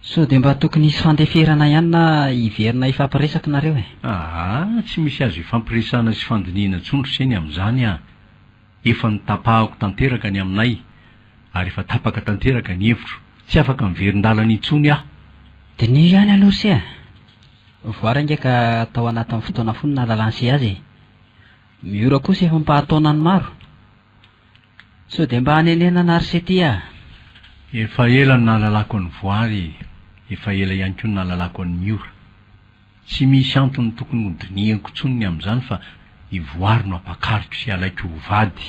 so de mba tokony isy fandeferana ihany na iverina ifampiresaka nareo e
tsy misy azo ifampiresana sy fandiniana tsondro se ny amin'izany efa nitapahako tanteraka ny aminay ary efa tapaka tanteraka ny hevitro tsy afaka miverin-dalana intsony
de ny ihany aloha se voary angeka atao anatin'ny fotoana fonina lalanse azy miora kosa efa mpahataonany maro so de mba hanenena na ry sety
efa ela ny nahalalako ny voary efa ela ihany koa ny nahalalako ny miora tsy misy antony tokony hodiniako tsonony amin'izany fa ivoary no ampakariko sy alaiko ho vady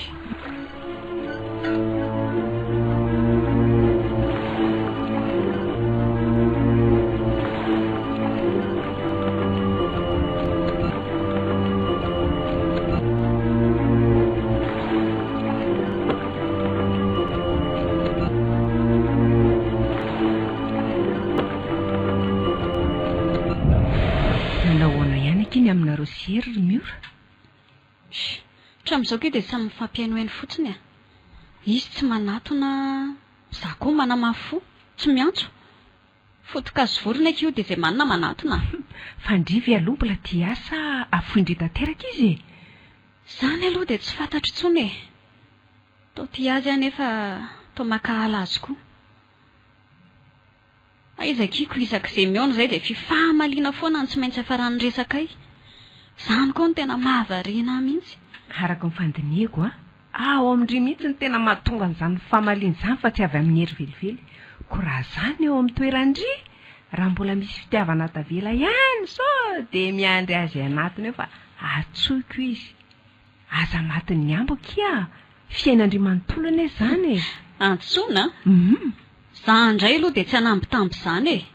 mianaka iny aminareo sery ry miora
hatramin'izao ke dia samy mifampiaino hainy fotsiny a. Izy tsy manatona, za koa manamafy fo tsy miantso. Fotoka azo vorona io dia izay manana manatona.
fandrivy aloha mbola ty asa afoindre tanteraka izy e.
Zany aloha dia tsy fantatro intsony e. Tao ty azy anefa tao makahala azy koa. Aizakiko isak'izay miaona izay dia fifahamaliana foana ny tsy maintsy afarany resaka ay. Zany koa no tena mahavariana mihitsy.
Araka ny fandinihako ao amindry mihitsy ny tena mahatonga an'izany famaliana izany fa tsy avy amin'ny hery velively. Ko raha zany eo amin'ny toerandry raha mbola misy fitiavana tavela ihany sao dia miandry azy anatiny eo fa atsoiko izy. Aza matiny ambo kia fiain'Andriamanitolona e zany e.
Antsoina? Za indray aloha dia tsy hanambitamby izany e.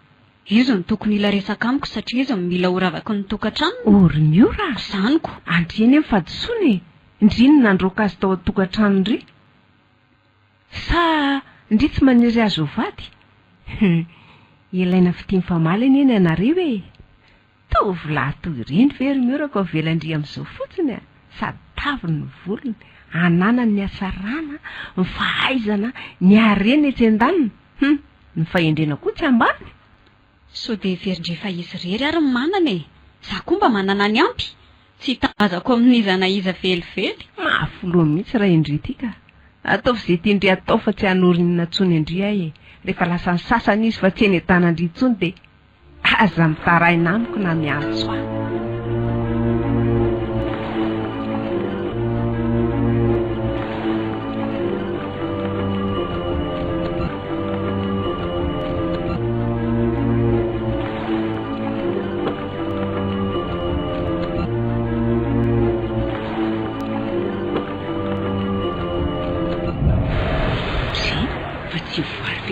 Izy no tokony ila resaka amiko satria izy mila horavaky ny tokantrano.
Ory miora
Zaniko.
andriany amin'ny fadisoana e. Ndriny nandroaka azy tao an-tokantrano ndry sa ndry tsy maniry azy ho vady. Ilaina fitiny famaly eny ianareo e. Tovolahy toy ireny very miora ko avelandry amin'izao fotsiny sady taviny ny volony, ananany ny asarana, ny fahaizana, ny harena etsy an-daniny. Ny fahendrena koa tsy ambany.
So dia verindrefa izy rery ary manana e. Za koa mba manana ny ampy. Tsy tazako amin'izana iza velively.
Mahafoloa mihitsy raha indry tika. Ataovy izay tiandry atao fa tsy hanorinina tsony indry ahy e. Rehefa lasa ny sasany izy fa tsy eny an-tanandry tsony dia aza mitaraina amiko na miantso ahy.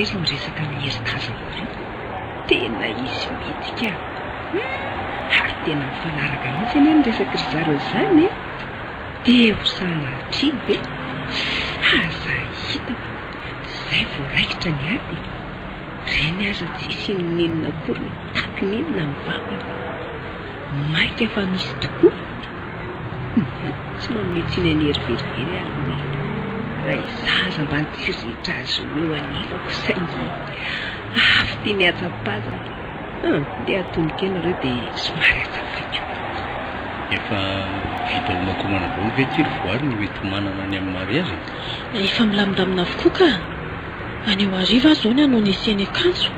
Izy miresaka mihesikazana ireo tena izy mitika ary tena mifanaraka mihitsy eny ny resaka ry zareo izany dia ho sanatria be aza hitako izay voaraikitra ny ady ireny aza tsisy ninona akory taky ninona mivavaka maika fa misy tokoa tsy mametsy iny any herivelively ary raha izaza mba nitsiritra azy eo anilako saingy afy tia ny atsapazana dia atonika nareo dia somary atsapako.
Efa vita olona manavony ve ty ry voary ny mety manana any amin'ny mariazy?
Efa milamindamina avokoa ka. Any ao hariva zao ny hanao niseny akanjo.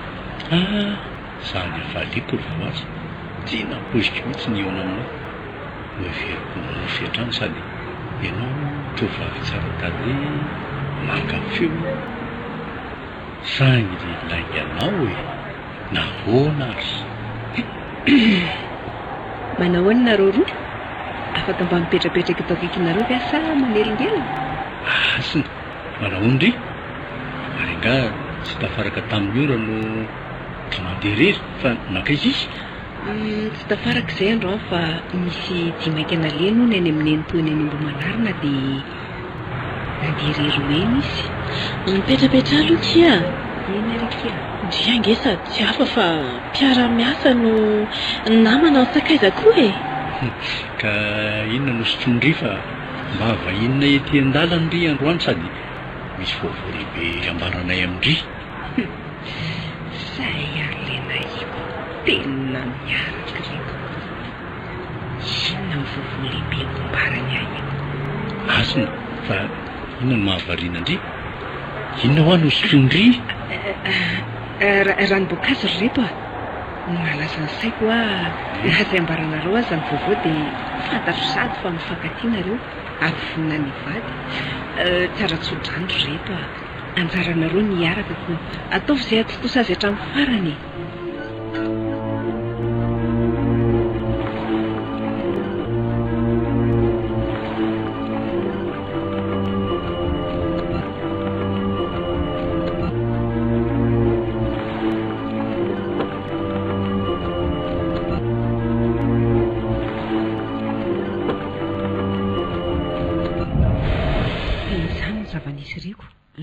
Zany efa aleko ry voary. Tsy nampoziko mihitsy ny eona aminao. Noeveriko mofy hatrany sady ianao tovavy tsara tady manga feo saingy lainganao e nahoana ary.
Manahoana nareo roa? Afaka mba mipetrapetraka eto akaikinareo ve sa manelingelina?
Asina manahoana ry ary nga tsy tafaraka tamin'ny ora no mandeha fa nakaiza izy?
Tsy tafaraka izay andro fa misy dimaika naleno ny any amin'ny entoany any Ambohimanarina dia nandeha rery eny izy.
Mipetrapetra aloha tia.
Eny arika.
Ndry angesa tsy hafa fa mpiara-miasa no namana ny sakaiza koa e.
Ka inona no sotrondry fa mba vahinona ety an-dalana ry androany sady misy vaovao lehibe ambaranay amindry.
Zay ary lena iko tena miaraka reko. Inona ny vaovao lehibe ambarany ahy iko?
Asina fa inona no mahavariana andry? Inona ho any sotrondry?
Ranom-boankazo ry reto malaza ny saiko nazay ambaranareo aza ny vaovao dia fantatro sady fa mifankatianareo ary vonina ny vady. Tsara tsodrandro reto anjaranareo niaraka ko ataovy izay atotosa azy hatramin'ny farany.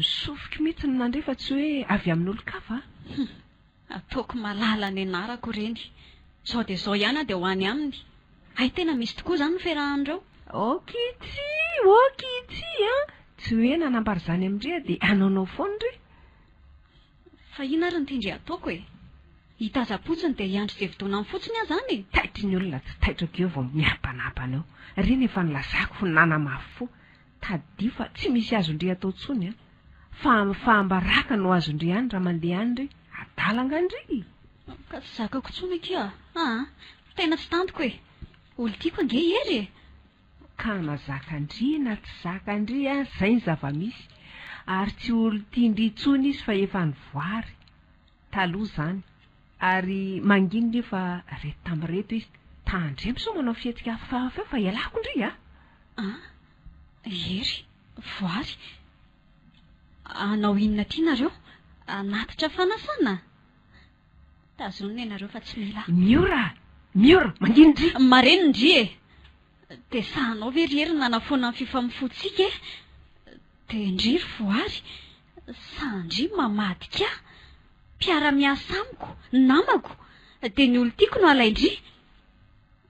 Nisofiky mihitsy ny nandray fa tsy hoe avy amin'olo-kafa.
Ataoko malala ny anarako reny. Sao dia zao ihany dia ho any aminy. ay tena misy tokoa izany ny fiarahan'ireo.
okitsy a tsy hoe nanambary izany amin'ndre dia anaonao foany re.
Fa ina ary ny tindry ataoko e. Hitaza-potsiny dia hiandry izay fotoana amin'ny fotsiny aho izany e.
Taitry ny olona tsy taitrako eo vao miabanabana eo. Reny efa nilazako fo nanamafy fo. Tadio fa tsy misy azondre atao tsony a. Fa fahambaraka no azondre any raha mandeha any re. Adalangandry.
Ka tsy zakako tsony kia. Tena tsy tantiko e. Olo tiako ange ery e.
Ka nazakandry na tsy zakandry a, izay ny zava-misy. Ary tsy olo tiandry tsony izy fa efa nivoary. Taloha izany. Ary manginy nefa reto tamin'reto izy. Tandremo so manao fihetsika hafahafa fa ialako ndry a.
Ery, voary. Anao inona ty nareo? Anatitra fanasana? Tazonina ianareo fa tsy mila.
Miora, manginindry.
Marenindry e. Dia sahanao ve ry ery nanafoana amin'ny fifamofotsika e? Dia indriry voary. Sandry mamadika. Mpiara-miasa amiko, namako. Dia ny olo tiako no alaindry.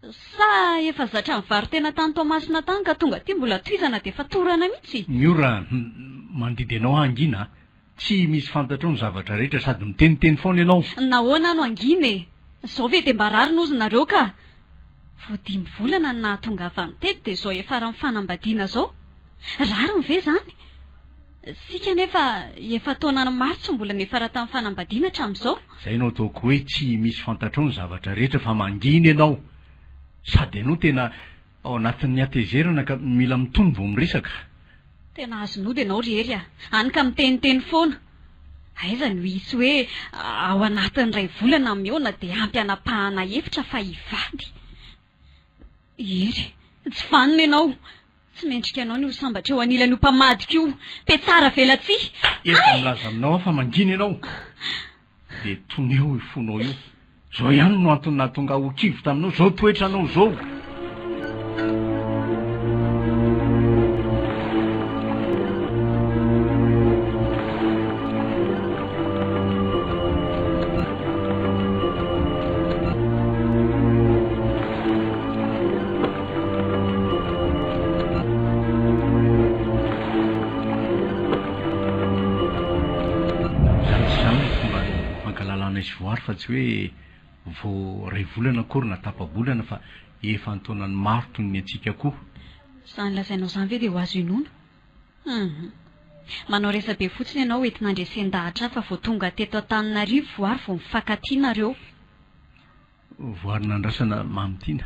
Sa efa zatra mivary tena tany Tomasina tany ka tonga ty mbola toizana dia efa torana mihitsy.
Miora, mandidy anao angina. Tsy misy fantatrao ny zavatra rehetra sady miteniteny foana ianao.
Nahoana no angina e. Izao ve dia mba rary nozy nareo ka. Vao 5 volana no nahatonga avy amin'ny tety dia izao efa raha mifanambadiana izao. Rary ny ve izany? Sika nefa efa taona ny martso mbola nefara tamin'ny fanambadiana hatramin'izao.
Izay no ataoko hoe tsy misy fantatrao ny zavatra rehetra fa mangina ianao. Sady ianao tena ao anatin'ny atezerana ka mila mitony vao miresaka.
Tena azonody ianao ry ery a. Any ka miteniteny foana. Aiza no hisy hoe ao anatin'ny 2 volana miona dia ampy anapahana hevitra fa hivady. Ery, tsy fanina ianao. Tsy mendrika anao ny ho sambatra eo anilan'io mpamadika io. Pe tsara velatsy.
Efa milaza aminao fa mangina ianao. Dia toneo ifonao io. Zao ihany no antony nahatonga ho kivo taminao zao toetra anao zao. Voary fa tsy hoe vao 2 volana akory na tapa-bolana fa efa antonany maro toy ny antsika koa.
Izany lazainao izany ve dia ho azo inoana? Manao resabe fotsiny ianao entina andresen-dahatra fa vao tonga teto Antananarivo voary vao mifankatia
Voary nandrasana mamitiana.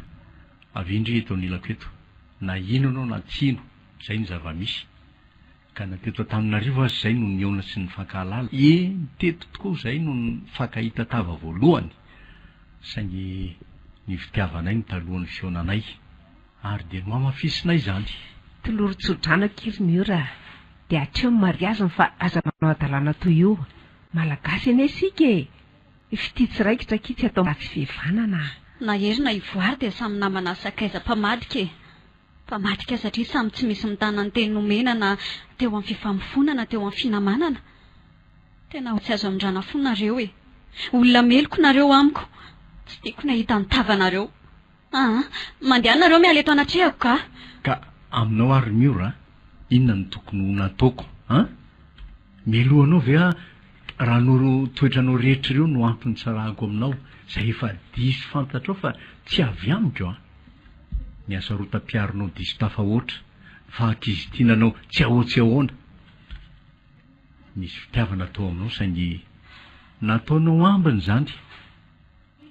Avy indry eto anilako eto. Na ino anao na tsy ino, izay ny zava-misy. Ka na teto Antananarivo azy izay no niona sy ny fankahalala. Teto tokoa izay no ny fankahita tava voalohany. Saingy ny fitiavanay ny talohan'ny fionanay. Ary dia no amafisinay izany.
Toloro-tsodrana kiry Miora. Dia hatreo ny mariazina fa aza manao adalàna toy io. Malagasy ane sika e. Fititsy raikitra kitsy atao ratsy fihevanana.
Na ery na ivoary dia samy namana sakaiza mpamadika e. Mpamadika satria samy tsy misy mitana ny teny nomena na teo amin'ny fifamofonana teo amin'ny finamanana. Tena ho tsy azo amindrana fonareo e. Olona meloko nareo amiko. Tsy tiako nahita ny tavanareo. Mandeha nareo miala eto anatrehako ka.
Ka aminao ary Miora, inona ny tokony ho nataoko? Mialohanao ve raha no toetranao rehetra ireo no antony tsarahako aminao, izay efa diso fantatrao fa tsy avy amiko Miasa rota-piaronao diso tafahoatra, fa ankizitinanao tsy ahotsy ahoana. Nisy fitiavana tao aminao saingy nataonao ambiny izany.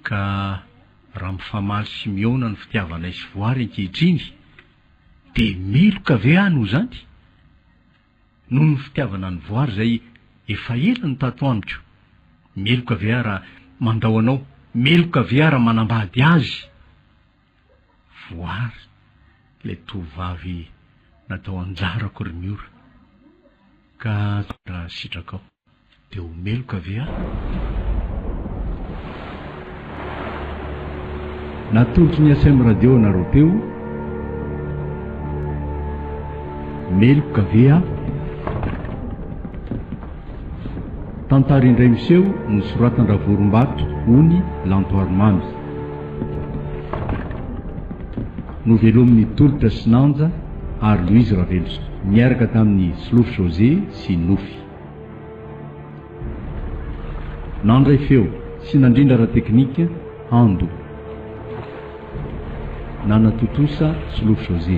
Ka raha mifamaly sy miona ny fitiavanay sy voary ankehitriny, dia meloka ve no izany? Noho ny fitiavana ny voary izay efa ela ny tato amiko. Meloka ve raha mandao anao? Meloka ve raha manambady azy? Voary, ilay tovavy natao anjarako ry Miora. Ka raha sitrakao, dia ho meloka ve Natolotry ny SM radio nareo teo. Meloka ve Tantara indray miseho nosoratana Ravorom-Batotra, Ony Lantoarmamy. no velomin'ny tolotra sy nanja ary louise ravelso miaraka tamin'ny slofy josé sy nofy nandray feo sy nandrindra raha teknika ando nanatotosa slofy josé